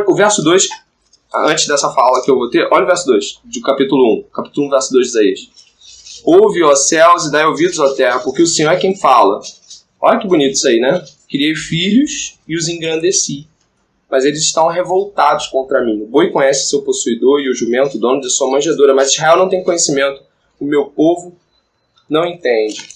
o verso 2, antes dessa fala que eu vou ter, olha o verso 2, do capítulo 1. Capítulo 1, verso 2 de Isaías. Ouve, ó céus, e dai ouvidos, ó terra, porque o Senhor é quem fala. Olha que bonito isso aí, né? Criei filhos e os engrandeci, mas eles estão revoltados contra mim. O boi conhece seu possuidor e o jumento, dono de sua manjedoura, mas Israel não tem conhecimento. O meu povo não entende.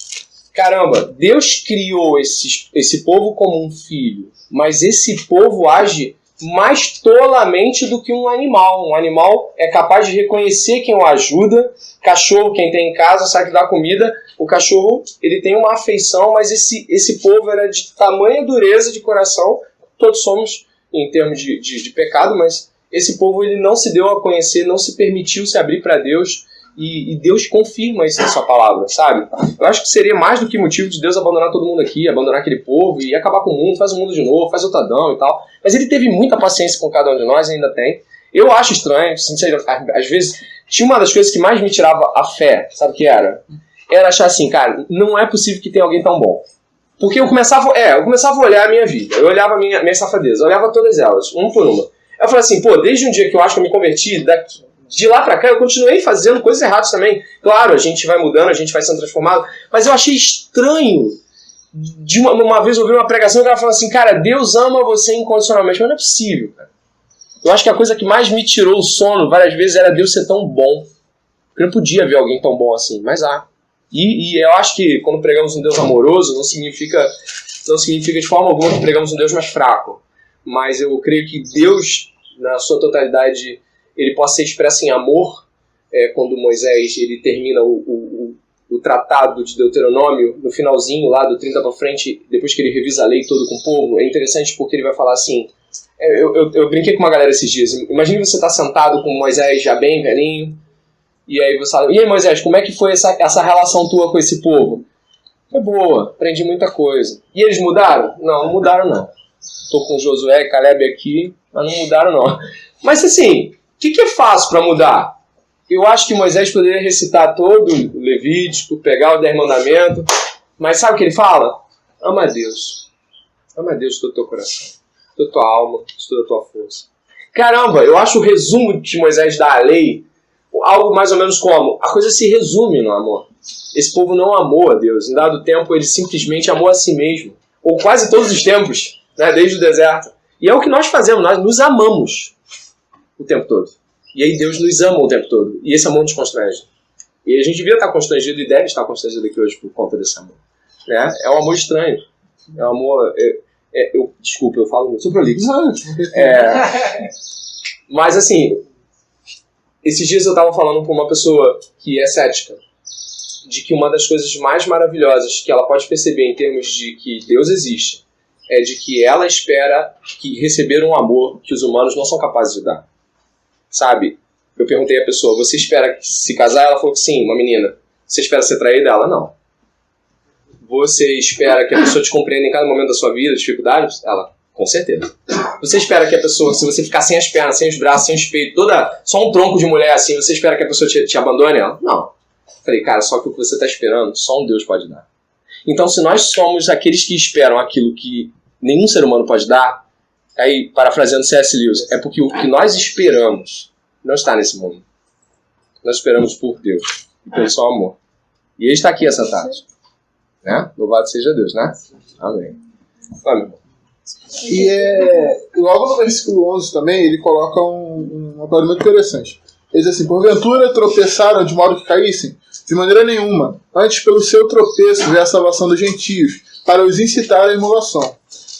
Caramba, Deus criou esse povo como um filho, mas esse povo age mais tolamente do que um animal. Um animal é capaz de reconhecer quem o ajuda. Cachorro, quem tem em casa, sabe que dá comida. O cachorro, ele tem uma afeição, mas esse povo era de tamanha dureza de coração. Todos somos em termos de pecado, mas esse povo ele não se deu a conhecer, não se permitiu se abrir para Deus. E Deus confirma isso na sua palavra, sabe? Eu acho que seria mais do que motivo de Deus abandonar todo mundo aqui, abandonar aquele povo e acabar com o mundo, faz o mundo de novo, faz outro Adão e tal. Mas ele teve muita paciência com cada um de nós, ainda tem. Eu acho estranho, sinceramente, às vezes, tinha uma das coisas que mais me tirava a fé, sabe o que era? Era achar assim, cara, não é possível que tenha alguém tão bom. Porque eu começava a olhar a minha vida, eu olhava a minha safadeza, eu olhava todas elas, uma por uma. Eu falei assim, pô, desde um dia que eu acho que eu me converti, de lá pra cá, eu continuei fazendo coisas erradas também. Claro, a gente vai mudando, a gente vai sendo transformado. Mas eu achei estranho. Uma vez eu ouvi uma pregação que ela falou assim, cara, Deus ama você incondicionalmente. Mas não é possível, cara. Eu acho que a coisa que mais me tirou o sono várias vezes era Deus ser tão bom. Porque eu não podia ver alguém tão bom assim, mas há. E eu acho que quando pregamos um Deus amoroso, não significa de forma alguma que pregamos um Deus mais fraco. Mas eu creio que Deus, na sua totalidade, ele possa ser expresso em amor, quando Moisés ele termina o tratado de Deuteronômio, no finalzinho, lá do 30 para frente, depois que ele revisa a lei todo com o povo. É interessante porque ele vai falar assim, eu brinquei com uma galera esses dias, imagine você estar sentado com Moisés já bem velhinho, e aí você fala, e aí Moisés, como é que foi essa relação tua com esse povo? Foi boa, aprendi muita coisa. E eles mudaram? Não mudaram não. Estou com Josué e Caleb aqui, mas não mudaram não. Mas assim, o que é fácil para mudar? Eu acho que Moisés poderia recitar todo o Levítico, pegar o 10 mandamentos, mas sabe o que ele fala? Ama a Deus. Ama a Deus de todo o teu coração, de toda a tua alma, de toda a tua força. Caramba, eu acho o resumo de Moisés da lei algo mais ou menos como, a coisa se resume no amor. Esse povo não amou a Deus. Em dado tempo, ele simplesmente amou a si mesmo. Ou quase todos os tempos, né, desde o deserto. E é o que nós fazemos, nós nos amamos o tempo todo. E aí Deus nos ama o tempo todo. E esse amor nos constrange. E a gente devia estar constrangido e deve estar constrangido aqui hoje por conta desse amor. Né? É um amor estranho. É um amor... Desculpa, eu falo muito. Sou prolixo. Mas assim, esses dias eu estava falando com uma pessoa que é cética, de que uma das coisas mais maravilhosas que ela pode perceber em termos de que Deus existe é de que ela espera que receber um amor que os humanos não são capazes de dar. Sabe? Eu perguntei à pessoa, você espera se casar? Ela falou que sim, uma menina. Você espera ser traída? Ela, não. Você espera que a pessoa te compreenda em cada momento da sua vida, dificuldades? Ela, com certeza. Você espera que a pessoa, se você ficar sem as pernas, sem os braços, sem os peitos, só um tronco de mulher assim, você espera que a pessoa te abandone? Ela, não. Falei, cara, só que o que você está esperando, só um Deus pode dar. Então, se nós somos aqueles que esperam aquilo que nenhum ser humano pode dar, aí, parafraseando C.S. Lewis, é porque o que nós esperamos não está nesse mundo. Nós esperamos por Deus, e pelo seu amor. E Ele está aqui essa tarde. Né? Louvado seja Deus, né? Amém. Vai, meu irmão. E logo no versículo 11 também, ele coloca uma coisa muito interessante. Ele diz assim, porventura tropeçaram de modo que caíssem? De maneira nenhuma. Antes, pelo seu tropeço, veio a salvação dos gentios, para os incitar à emulação.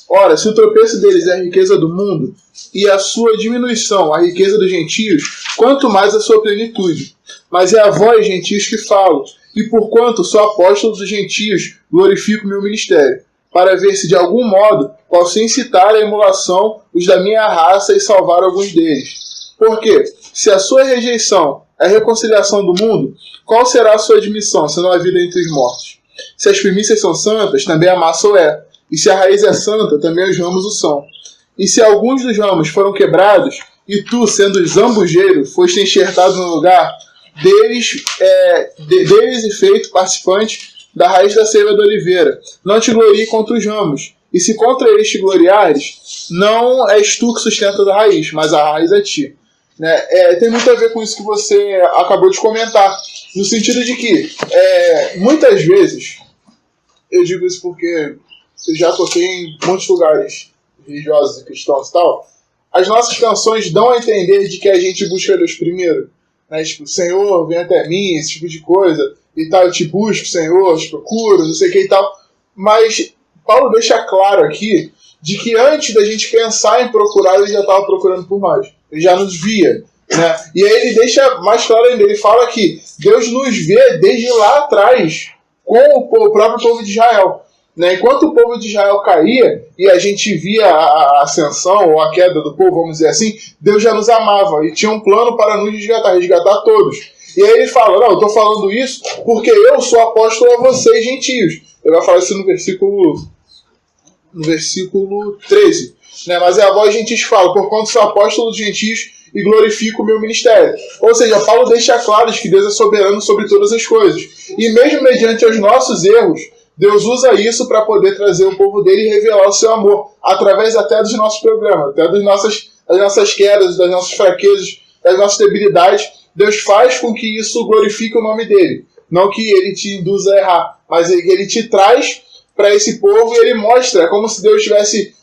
Ora, se o tropeço deles é a riqueza do mundo, e a sua diminuição a riqueza dos gentios, quanto mais a sua plenitude. Mas é a vós, gentios, que falo, e porquanto sou apóstolo dos gentios, glorifico meu ministério, para ver se de algum modo posso incitar à emulação os da minha raça e salvar alguns deles. Porque, se a sua rejeição é a reconciliação do mundo, qual será a sua admissão, senão a vida entre os mortos? Se as primícias são santas, também a massa o é. E se a raiz é santa, também os ramos o são. E se alguns dos ramos foram quebrados, e tu, sendo zambujeiro, foste enxertado no lugar, deles e feito participante da raiz da seiva da oliveira, não te glorie contra os ramos, E se contra eles te gloriares, não és tu que sustenta a raiz, mas a raiz é ti. Né? Tem muito a ver com isso que você acabou de comentar, no sentido de que muitas vezes, eu digo isso porque eu já toquei em muitos lugares religiosos e cristãos e tal, as nossas canções dão a entender de que a gente busca Deus primeiro, né? Tipo, Senhor, vem até mim, esse tipo de coisa e tal, eu te busco, Senhor, eu te procuro, não sei o que e tal, mas Paulo deixa claro aqui de que antes da gente pensar em procurar, ele já estava procurando por nós. Ele já nos via. Né? E aí ele deixa mais claro ainda. Ele fala que Deus nos vê desde lá atrás com o próprio povo de Israel. Né? Enquanto o povo de Israel caía e a gente via a ascensão ou a queda do povo, vamos dizer assim, Deus já nos amava e tinha um plano para nos resgatar todos. E aí ele fala, não, eu estou falando isso porque eu sou apóstolo a vocês, gentios. Ele vai falar isso no versículo 13. Né? Mas é a voz gentios que fala, porquanto sou apóstolo dos gentios e glorifico o meu ministério. Ou seja, Paulo deixa claro que Deus é soberano sobre todas as coisas. E mesmo mediante os nossos erros, Deus usa isso para poder trazer o povo dele e revelar o seu amor, através até dos nossos problemas, até das nossas quedas, das nossas fraquezas, das nossas debilidades. Deus faz com que isso glorifique o nome dele. Não que ele te induza a errar, mas ele te traz para esse povo e ele mostra, é como se Deus estivesse,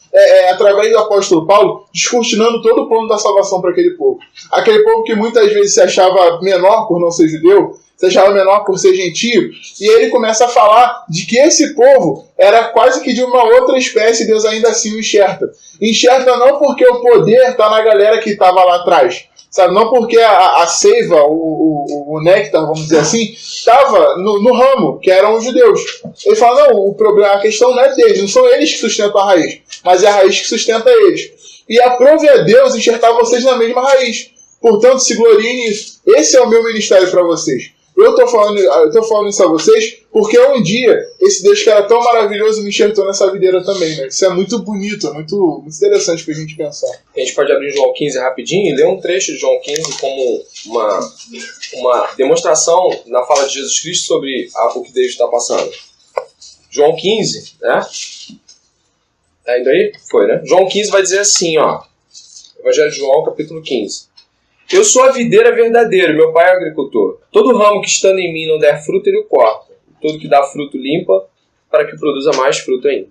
através do apóstolo Paulo, descortinando todo o plano da salvação para aquele povo. Aquele povo que muitas vezes se achava menor por não ser judeu, se achava menor por ser gentio, e ele começa a falar de que esse povo era quase que de uma outra espécie, e Deus ainda assim o enxerta. Enxerta não porque o poder está na galera que estava lá atrás, sabe? Não porque a seiva, o néctar, vamos dizer assim, estava no ramo, que eram os judeus. Ele fala, não, o problema, a questão não é deles, não são eles que sustentam a raiz, mas é a raiz que sustenta eles. E aprove a Deus enxertar vocês na mesma raiz. Portanto, se gloriem nisso. Esse é o meu ministério para vocês. Eu tô falando isso a vocês porque um dia esse Deus que era tão maravilhoso me enxertou nessa videira também, né? Isso é muito bonito, é muito interessante pra gente pensar. A gente pode abrir João 15 rapidinho e ler um trecho de João 15 como uma demonstração na fala de Jesus Cristo sobre o que Deus está passando. João 15, né? Tá indo aí? Foi, né? João 15 vai dizer assim, ó. Evangelho de João, capítulo 15. Eu sou a videira verdadeira, meu pai é o agricultor. Todo ramo que estando em mim não der fruto, ele o corta. Todo que dá fruto limpa, para que produza mais fruto ainda.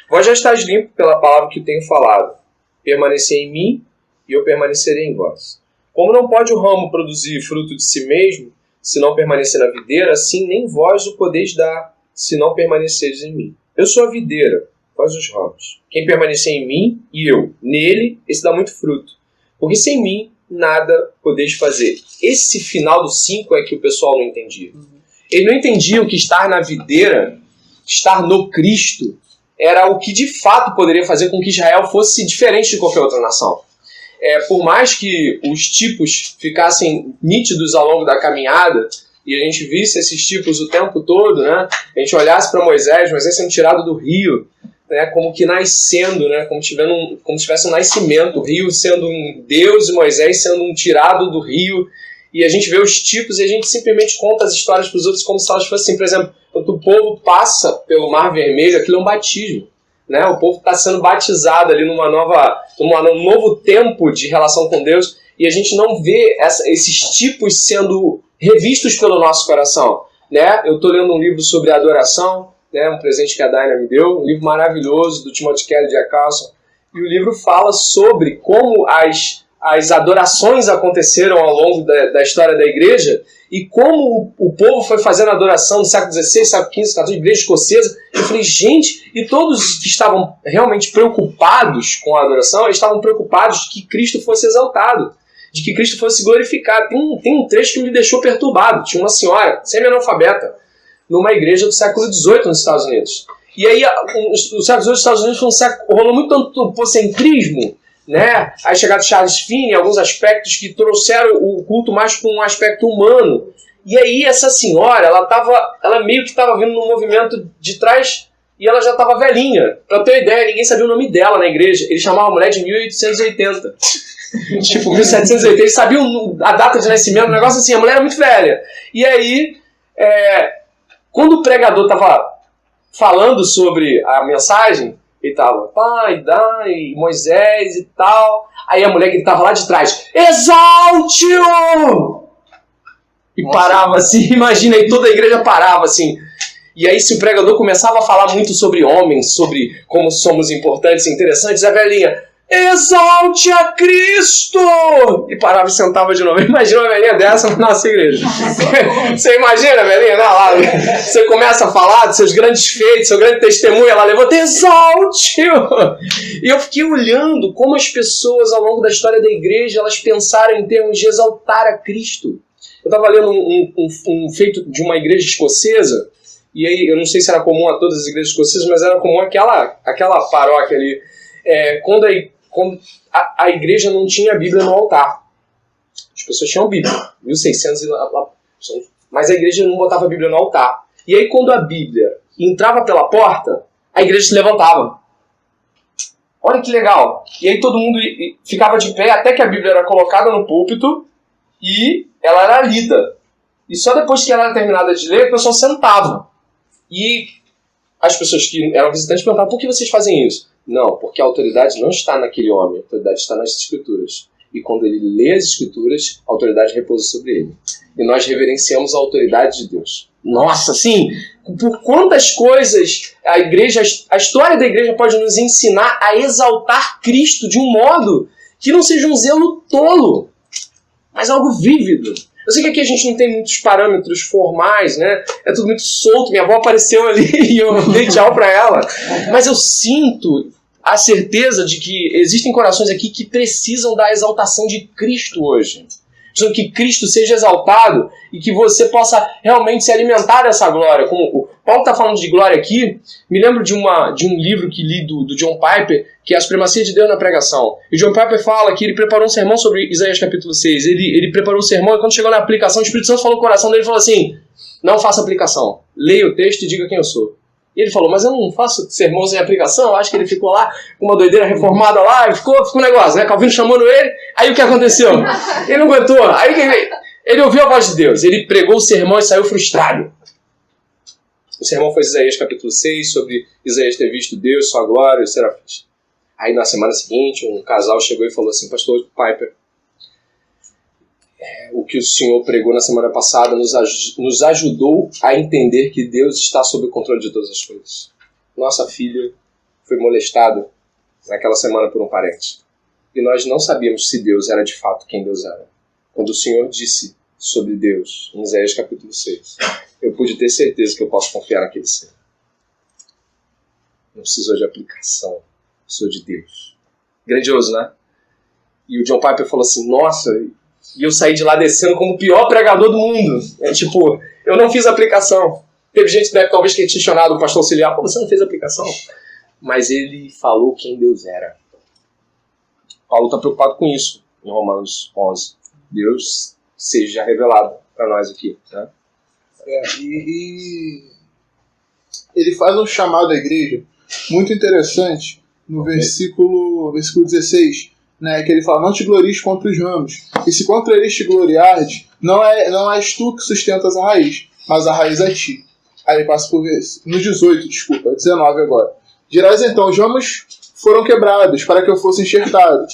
Vós já estáis limpo pela palavra que tenho falado. Permanecei em mim, e eu permanecerei em vós. Como não pode o ramo produzir fruto de si mesmo, se não permanecer na videira, assim nem vós o podeis dar, se não permaneceres em mim. Eu sou a videira, vós os ramos. Quem permanecer em mim, e eu nele, esse dá muito fruto. Porque sem mim, nada podeis fazer. Esse final do 5 é que o pessoal não entendia. Ele não entendia que estar na videira, estar no Cristo, era o que de fato poderia fazer com que Israel fosse diferente de qualquer outra nação. Por mais que os tipos ficassem nítidos ao longo da caminhada, e a gente visse esses tipos o tempo todo, né? A gente olhasse para Moisés sendo tirado do rio, né, como que nascendo, né, como se tivesse um nascimento, o rio sendo um Deus e Moisés sendo um tirado do rio, e a gente vê os tipos e a gente simplesmente conta as histórias para os outros como se elas fossem, por exemplo, quando o povo passa pelo Mar Vermelho, aquilo é um batismo, né, o povo está sendo batizado ali num novo tempo de relação com Deus, e a gente não vê esses tipos sendo revistos pelo nosso coração, né? Eu estou lendo um livro sobre adoração, né, um presente que a Daina me deu, um livro maravilhoso do Timothy Keller de Carlson, e o livro fala sobre como as adorações aconteceram ao longo da história da igreja e como o povo foi fazendo adoração no século XVI, século XV, XIV, igreja escocesa. Eu falei, gente, e todos que estavam realmente preocupados com a adoração, eles estavam preocupados de que Cristo fosse exaltado, de que Cristo fosse glorificado. Tem um trecho que me deixou perturbado. Tinha uma senhora, semi-analfabeta, numa igreja do século XVIII nos Estados Unidos. E aí, o século XVIII nos Estados Unidos foi um século, rolou muito antropocentrismo, né? Aí chegaram Charles Finney, alguns aspectos que trouxeram o culto mais para um aspecto humano. E aí, essa senhora, ela meio que estava vindo no movimento de trás e ela já estava velhinha. Para ter uma ideia, ninguém sabia o nome dela na igreja. Eles chamavam a mulher de 1880. Tipo, 1780. Eles sabiam a data de nascimento, um negócio assim. A mulher era muito velha. E aí, quando o pregador estava falando sobre a mensagem, Ele tava, pai, dai, Moisés e tal. Aí a mulher que tava lá de trás, exalte-o! E parava assim, imagina, aí toda a igreja parava assim. E aí se o pregador começava a falar muito sobre homens, sobre como somos importantes e interessantes, a velhinha, exalte a Cristo! E parava e sentava de novo. Imagina uma velhinha dessa na nossa igreja. Você imagina a velhinha, né? Lá, você começa a falar dos seus grandes feitos, seu grande testemunho, ela levanta, exalte-o! E eu fiquei olhando como as pessoas ao longo da história da igreja, elas pensaram em termos de exaltar a Cristo. Eu estava lendo um feito de uma igreja escocesa, e aí eu não sei se era comum a todas as igrejas escocesas, mas era comum aquela paróquia ali, quando a igreja não tinha a Bíblia no altar. As pessoas tinham Bíblia, 1600 e lá, mas a igreja não botava a Bíblia no altar. E aí quando a Bíblia entrava pela porta, a igreja se levantava. Olha que legal. E aí todo mundo ficava de pé até que a Bíblia era colocada no púlpito e ela era lida. E só depois que ela era terminada de ler, o pessoal sentava. E as pessoas que eram visitantes perguntavam, por que vocês fazem isso? Não, porque a autoridade não está naquele homem, a autoridade está nas Escrituras. E quando ele lê as Escrituras, a autoridade repousa sobre ele. E nós reverenciamos a autoridade de Deus. Nossa, sim! Por quantas coisas a história da igreja pode nos ensinar a exaltar Cristo de um modo que não seja um zelo tolo, mas algo vívido. Eu sei que aqui a gente não tem muitos parâmetros formais, né? É tudo muito solto. Minha avó apareceu ali e eu dei tchau pra ela. Mas eu sinto a certeza de que existem corações aqui que precisam da exaltação de Cristo hoje. Precisam que Cristo seja exaltado e que você possa realmente se alimentar dessa glória. Como o Paulo está falando de glória aqui, me lembro de um livro que li do John Piper, que é A Supremacia de Deus na Pregação. E John Piper fala que ele preparou um sermão sobre Isaías capítulo 6. Ele preparou o sermão e quando chegou na aplicação, o Espírito Santo falou no coração dele e falou assim, não faça aplicação, leia o texto e diga quem eu sou. E ele falou, mas eu não faço sermão sem aplicação. Eu acho que ele ficou lá com uma doideira reformada lá e ficou um negócio, né? Calvino chamando ele, aí o que aconteceu? Ele não aguentou. Aí ele ouviu a voz de Deus, ele pregou o sermão e saiu frustrado. O sermão foi Isaías capítulo 6, sobre Isaías ter visto Deus, sua glória e os serafins. Aí na semana seguinte, um casal chegou e falou assim, pastor Piper, o que o senhor pregou na semana passada nos ajudou a entender que Deus está sob o controle de todas as coisas. Nossa filha foi molestada naquela semana por um parente. E nós não sabíamos se Deus era de fato quem Deus era. Quando o Senhor disse sobre Deus, em Isaías capítulo 6, eu pude ter certeza que eu posso confiar naquele ser. Não precisou de aplicação, precisou de Deus. Grandioso, né? E o John Piper falou assim, nossa... E eu saí de lá descendo como o pior pregador do mundo. Eu não fiz aplicação. Teve gente que deve talvez ter questionado o pastor auxiliar, pô, você não fez aplicação? Mas ele falou quem Deus era. Paulo está preocupado com isso, em Romanos 11. Deus seja revelado para nós aqui. Né? E ele faz um chamado à igreja muito interessante no versículo 16, né, que ele fala, não te glories contra os ramos, e se contra eles te gloriardes, não és tu que sustentas a raiz, mas a raiz é ti. Aí ele passa por no 18, 19 agora. Dirás então, os ramos foram quebrados para que eu fosse enxertado.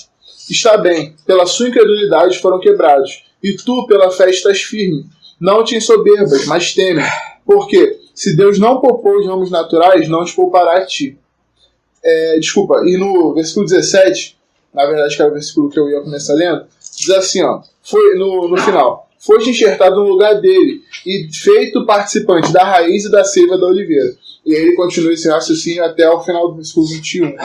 Está bem, pela sua incredulidade foram quebrados, e tu pela fé estás firme. Não te ensoberbas, mas teme, porque se Deus não poupou os ramos naturais, não te poupará a ti. E no versículo 17, na verdade que era o versículo que eu ia começar lendo, diz assim, ó, foi no final, foste enxertado no lugar dele e feito participante da raiz e da seiva da oliveira. E aí ele continua esse raciocínio até o final do versículo 21.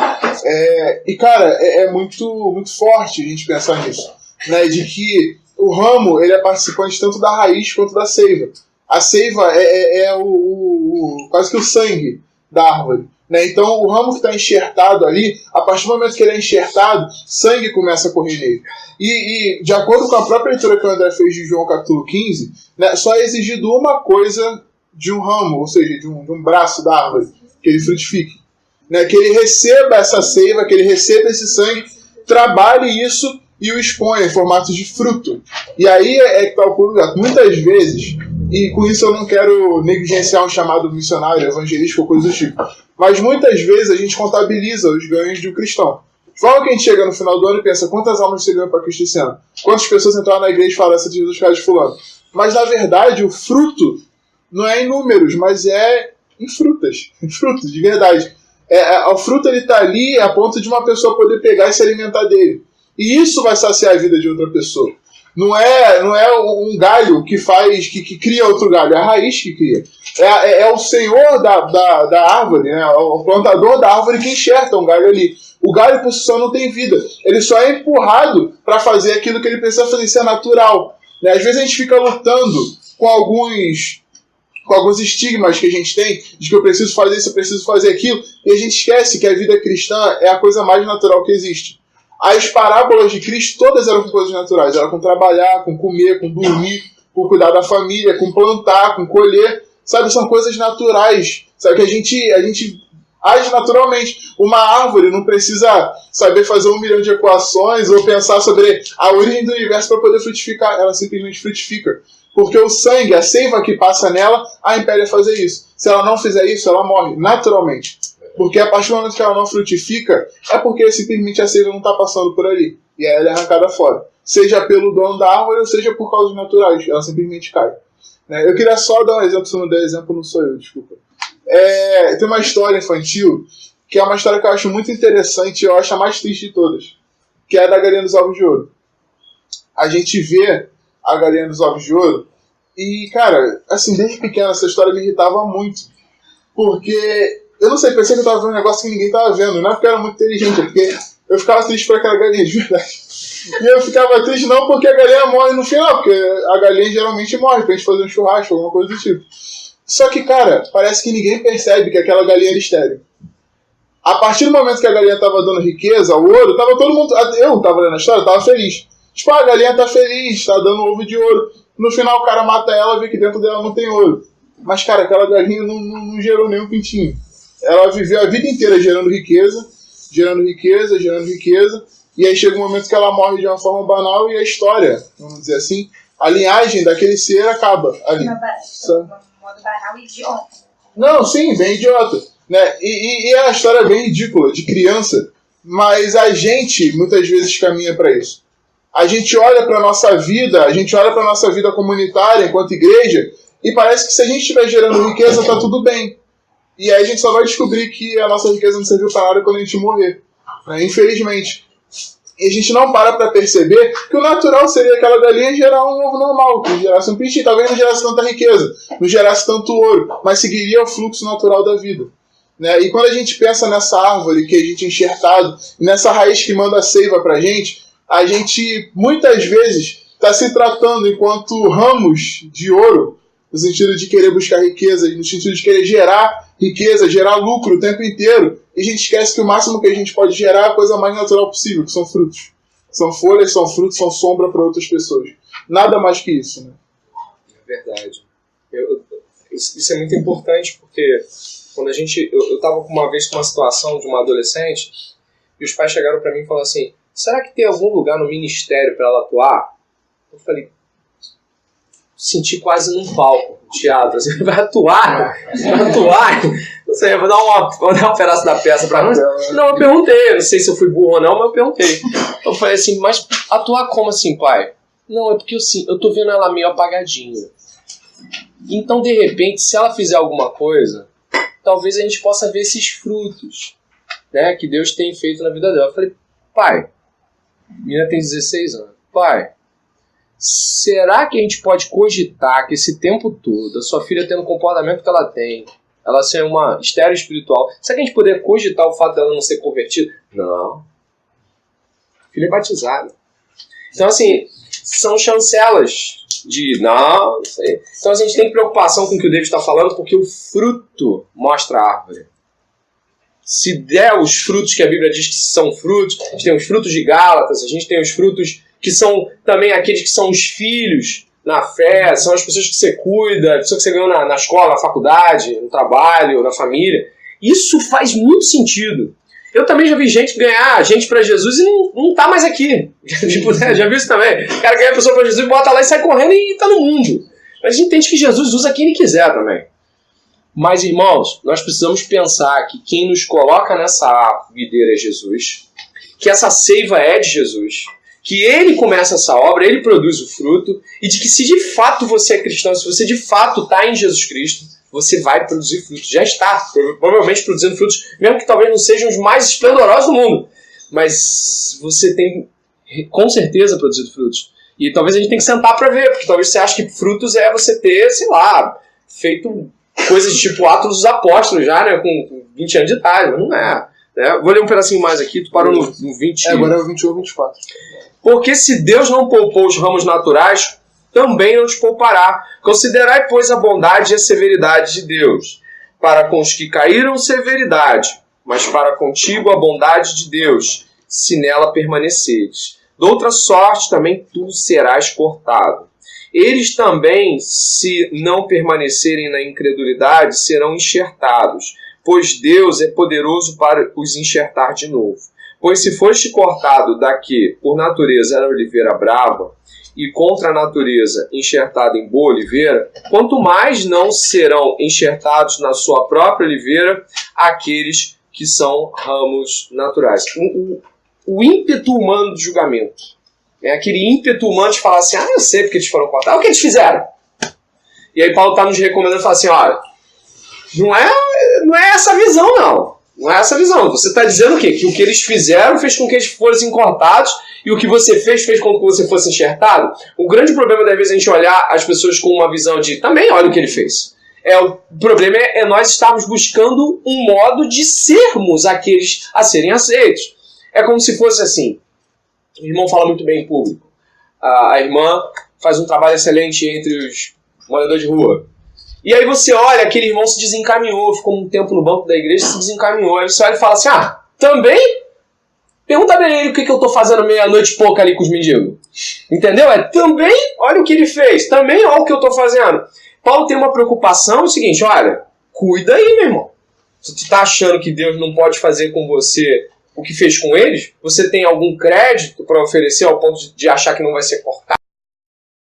E cara, é muito, muito forte a gente pensar nisso, né, de que o ramo ele é participante tanto da raiz quanto da seiva. A seiva é quase que o sangue da árvore. Né? Então o ramo que está enxertado ali, a partir do momento que ele é enxertado, sangue começa a correr nele. E de acordo com a própria leitura que o André fez de João capítulo 15, né, só é exigido uma coisa de um ramo, ou seja, de um braço da árvore, que ele frutifique. Né? Que ele receba essa seiva, que ele receba esse sangue, trabalhe isso e o exponha em formato de fruto. E aí é que está o pulo do gato. Muitas vezes e com isso eu não quero negligenciar um chamado missionário, evangelístico ou coisa do tipo. Mas muitas vezes a gente contabiliza os ganhos de um cristão. Fala que a gente chega no final do ano e pensa, quantas almas você ganhou para Cristo esse ano? Quantas pessoas entraram na igreja e falaram essa de Jesus cara de fulano? Mas na verdade o fruto não é em números, mas é em frutas. Em frutos, de verdade. O fruto ele está ali a ponto de uma pessoa poder pegar e se alimentar dele. E isso vai saciar a vida de outra pessoa. Não é um galho que cria outro galho, é a raiz que cria. É o senhor da árvore, né? O plantador da árvore que enxerta um galho ali. O galho por si só não tem vida. Ele só é empurrado para fazer aquilo que ele precisa fazer, isso é natural. Né? Às vezes a gente fica lutando com alguns estigmas que a gente tem, de que eu preciso fazer isso, eu preciso fazer aquilo, e a gente esquece que a vida cristã é a coisa mais natural que existe. As parábolas de Cristo todas eram com coisas naturais, era com trabalhar, com comer, com dormir, com cuidar da família, com plantar, com colher, sabe, são coisas naturais, sabe, que a gente age naturalmente. Uma árvore não precisa saber fazer 1 milhão de equações ou pensar sobre a origem do universo para poder frutificar, ela simplesmente frutifica. Porque o sangue, a seiva que passa nela, a impede a fazer isso. Se ela não fizer isso, ela morre, naturalmente. Porque a partir do momento que ela não frutifica, é porque simplesmente a seiva não está passando por ali. E aí ela é arrancada fora. Seja pelo dono da árvore, ou seja por causas naturais. Ela simplesmente cai. Eu queria só dar um exemplo, se não der exemplo, não sou eu, desculpa. Tem uma história infantil, que é uma história que eu acho muito interessante, e eu acho a mais triste de todas. Que é a da galinha dos ovos de ouro. A gente vê a galinha dos ovos de ouro, e, cara, assim, desde pequeno essa história me irritava muito. Porque, eu não sei, pensei que eu tava vendo um negócio que ninguém tava vendo, não é porque eu era muito inteligente, é porque eu ficava triste por aquela galinha, de verdade. E eu ficava triste não porque a galinha morre no final, porque a galinha geralmente morre pra gente fazer um churrasco, alguma coisa do tipo. Só que, cara, parece que ninguém percebe que aquela galinha era estéril. A partir do momento que a galinha tava dando riqueza, o ouro, tava todo mundo... Eu tava lendo a história, tava feliz. Tipo, a galinha tá feliz, tá dando ovo de ouro. No final o cara mata ela e vê que dentro dela não tem ouro. Mas, cara, aquela galinha não gerou nenhum pintinho. Ela viveu a vida inteira gerando riqueza, gerando riqueza, gerando riqueza. E aí chega um momento que ela morre de uma forma banal e a história, vamos dizer assim, a linhagem daquele ser acaba ali. Modo banal e idiota. Não, sim, bem idiota. Né? E é uma história bem ridícula, de criança. Mas a gente, muitas vezes, caminha para isso. A gente olha para a nossa vida comunitária enquanto igreja e parece que se a gente estiver gerando riqueza, tá tudo bem. E aí a gente só vai descobrir que a nossa riqueza não serviu para nada quando a gente morrer. Né? Infelizmente. E a gente não para perceber que o natural seria aquela galinha gerar um ovo normal, que gerasse um pintinho. Talvez não gerasse tanta riqueza, não gerasse tanto ouro, mas seguiria o fluxo natural da vida. Né? E quando a gente pensa nessa árvore que a gente é enxertado, nessa raiz que manda a seiva pra gente, a gente muitas vezes está se tratando enquanto ramos de ouro, no sentido de querer buscar riqueza, no sentido de querer gerar riqueza, gerar lucro o tempo inteiro, e a gente esquece que o máximo que a gente pode gerar é a coisa mais natural possível, que são frutos. São folhas, são frutos, são sombra para outras pessoas. Nada mais que isso. Né? É verdade. Isso é muito importante, porque quando eu estava uma vez com uma situação de uma adolescente, e os pais chegaram para mim e falaram assim, será que tem algum lugar no ministério para ela atuar? Eu falei, senti quase num palco, teatro, assim, vai atuar? Vai atuar? Não sei, vou dar um pedaço da peça pra nós. Não, eu perguntei, não sei se eu fui burro ou não, mas eu perguntei. Eu falei assim, mas atuar como assim, pai? Não, é porque assim, eu tô vendo ela meio apagadinha. Então, de repente, se ela fizer alguma coisa, talvez a gente possa ver esses frutos, né, que Deus tem feito na vida dela. Eu falei, pai, a menina tem 16 anos. Pai, será que a gente pode cogitar que esse tempo todo a sua filha tendo o comportamento que ela tem, ela ser uma estéril espiritual, será que a gente poderia cogitar o fato dela não ser convertida? Não. A filha é batizada. Então, assim, são chancelas de não sei. Então, a gente tem preocupação com o que o David está falando, porque o fruto mostra a árvore. Se der os frutos que a Bíblia diz que são frutos, a gente tem os frutos de Gálatas, a gente tem os frutos que são também aqueles que são os filhos na fé, são as pessoas que você cuida, a pessoa que você ganhou na escola, na faculdade, no trabalho, na família. Isso faz muito sentido. Eu também já vi gente ganhar gente pra Jesus e não tá mais aqui. Tipo, né? Já vi isso também. O cara ganha a pessoa pra Jesus, bota lá e sai correndo e tá no mundo. Mas a gente entende que Jesus usa quem ele quiser também. Mas, irmãos, nós precisamos pensar que quem nos coloca nessa videira é Jesus, que essa seiva é de Jesus, que ele começa essa obra, ele produz o fruto, e de que se de fato você é cristão, se você de fato está em Jesus Cristo, você vai produzir frutos. Já está, provavelmente produzindo frutos, mesmo que talvez não sejam os mais esplendorosos do mundo. Mas você tem, com certeza, produzido frutos. E talvez a gente tenha que sentar para ver, porque talvez você ache que frutos é você ter, sei lá, feito coisas tipo Atos dos Apóstolos já, né, com 20 anos de idade, mas não é. Né? Vou ler um pedacinho mais aqui, tu parou no 20. Agora é o 21 ou 24. Porque se Deus não poupou os ramos naturais, também não te poupará. Considerai, pois, a bondade e a severidade de Deus. Para com os que caíram, severidade, mas para contigo a bondade de Deus, se nela permaneceres. Doutra sorte também tu serás cortado. Eles também, se não permanecerem na incredulidade, serão enxertados, pois Deus é poderoso para os enxertar de novo. Pois se foste cortado da que, por natureza, era oliveira brava, e contra a natureza enxertado em boa oliveira, quanto mais não serão enxertados na sua própria oliveira aqueles que são ramos naturais. O ímpeto humano do julgamento. É aquele ímpeto humano de falar assim, eu sei porque eles foram cortados. O que eles fizeram? E aí Paulo está nos recomendando e fala assim, olha, não é essa visão, não. Não é essa visão. Você está dizendo o quê? Que o que eles fizeram fez com que eles fossem cortados e o que você fez com que você fosse enxertado? O grande problema, das vezes, a gente olhar as pessoas com uma visão de também olha o que ele fez. O problema é nós estarmos buscando um modo de sermos aqueles a serem aceitos. É como se fosse assim. O irmão fala muito bem em público. A irmã faz um trabalho excelente entre os moradores de rua. E aí você olha, aquele irmão se desencaminhou, ficou um tempo no banco da igreja e se desencaminhou. Aí você olha e fala assim, também? Pergunta bem ele o que eu estou fazendo meia-noite e pouca ali com os mendigos. Entendeu? Também, olha o que ele fez. Também, olha o que eu estou fazendo. Paulo tem uma preocupação, é o seguinte, olha, cuida aí, meu irmão. Se tu está achando que Deus não pode fazer com você o que fez com eles, você tem algum crédito para oferecer ao ponto de achar que não vai ser cortado?